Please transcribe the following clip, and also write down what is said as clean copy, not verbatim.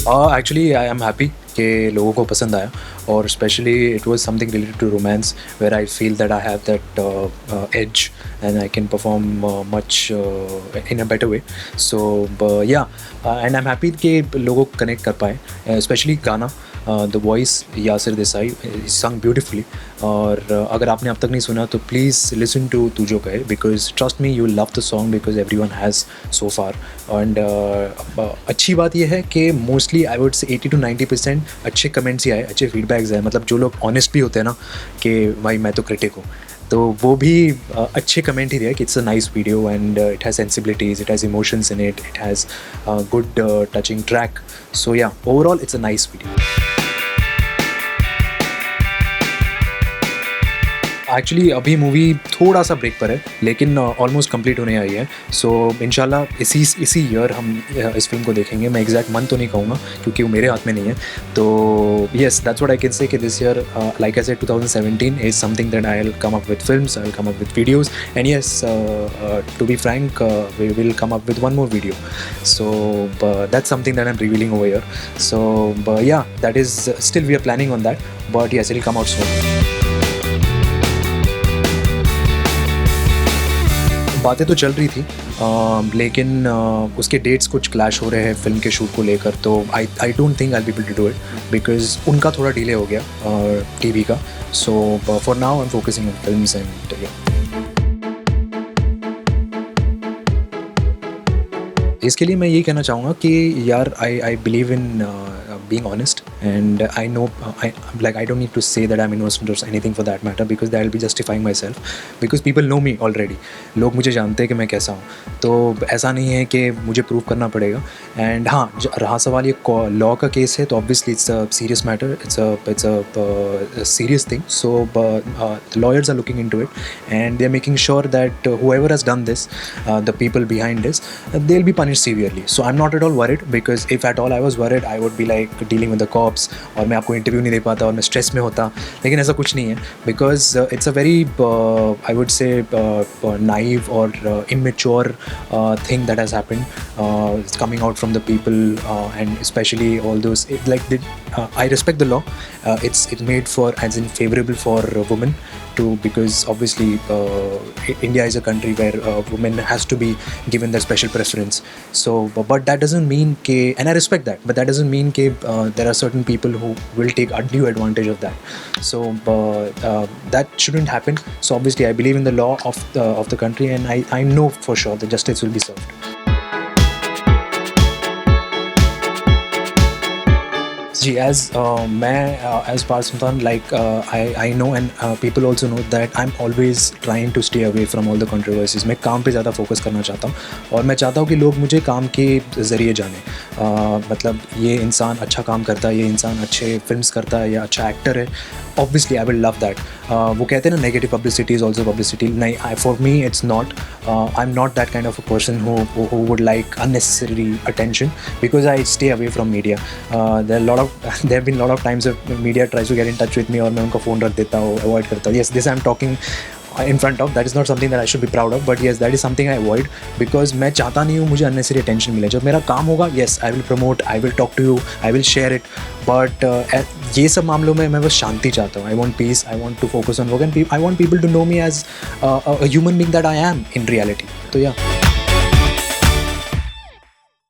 Actually I am happy कि लोगों को पसंद आया, और specially it was something related to romance where I feel that I have that edge and I can perform much in a better way. So yeah, and I am happy कि लोगों को connect कर पाए, specially गाना, the voice Yasir Desai संग beautifully. और अगर आपने अब तक नहीं सुना तो प्लीज़ लिसन टू तू जो कहे, because trust me you love the song because everyone has so far. And अच्छी बात यह है कि मोस्टली आई वुड से 80 to 90% अच्छे कमेंट्स ही आए, अच्छे फीडबैक्स आए. मतलब जो लोग ऑनेस्ट भी होते हैं ना कि भाई मैं तो क्रिटिक हूँ, तो वो भी अच्छे कमेंट ही दिया कि it's a nice video and it has sensibilities, it has emotions in it, it has good touching track. So yeah, overall it's a nice video. Actually अभी मूवी थोड़ा सा ब्रेक पर है, लेकिन ऑलमोस्ट कंप्लीट होने आई है. सो इंशाल्लाह इसी ईयर हम इस फिल्म को देखेंगे. मैं एग्जैक्ट मंथ तो नहीं कहूँगा क्योंकि वो मेरे हाथ में नहीं है. तो yes, that's what I can say कि this year, like I said, 2017 is something that I will come up with films, I will come up with videos, and yes, to be frank, we will come up with one more video. So that's something that I am revealing over here. So yeah, that is still we are planning on that, but yes, it will come out soon. बातें तो चल रही थी, लेकिन उसके dates कुछ clash हो रहे हैं फिल्म के शूट को लेकर. तो I don't think I will be able to do it because उनका थोड़ा डिले हो गया टीवी का. So for now I am focusing on films and yeah. इसके लिए मैं यही कहना चाहूँगा कि यार I believe in being honest, and I know I don't need to say that I'm innocent or anything for that matter, because that will be justifying myself, because people know me already. लोग मुझे जानते हैं कि मैं कैसा हूँ, तो ऐसा नहीं है कि मुझे प्रूव करना पड़ेगा. एंड हाँ, रहा सवाल ये लॉ का केस है, तो obviously it's a serious matter, it's a serious thing. So lawyers are looking into it and they are making sure that whoever has done this, the people behind this, they'll be punished severely. So I'm not at all worried, because if at all I was worried I would be like dealing with the cops और मैं आपको interview नहीं दे पाता और मैं stress में होता. लेकिन ऐसा कुछ नहीं है, because it's a very, I would say, naive और immature thing that has happened. It's coming out from the people and specially all those, like I respect the law. It's made for, as in, favorable for women too, because obviously India is a country where women has to be given that special preference. So but that doesn't mean ke, and I respect that, but that doesn't mean ke there are certain people who will take undue advantage of that. So that shouldn't happen. So obviously I believe in the law of the country, and I know for sure that justice will be served. जी, as Parth Samthaan, like I know, and people also know that I'm always trying to stay away from all the controversies. मैं काम पे ज़्यादा focus करना चाहता हूँ, और मैं चाहता हूँ कि लोग मुझे काम के ज़रिए जानें. मतलब ये इंसान अच्छा काम करता है, ये इंसान अच्छे फिल्म्स करता है या अच्छा एक्टर है, obviously I will love that. वो कहते हैं ना, negative publicity is also publicity. नहीं, for me it's not. I'm not that kind of a person who would like unnecessary attention, because I stay away from media. There have been a lot of times if media tries to get in touch with me और मैं उनका phone रख देता हूँ, avoid करता हूँ. Yes, this I'm talking in front of, that is not something that I should be proud of, but yes, that is something I avoid, because मैं चाहता नहीं हूँ मुझे unnecessary attention मिले. जब मेरा काम होगा, yes, I will promote, I will talk to you, I will share it, but ये सब मामलों में मैं बस शांति चाहता हूँ. I want peace, I want to focus on work, and I want people to know me as a human being that I am in reality. तो yeah.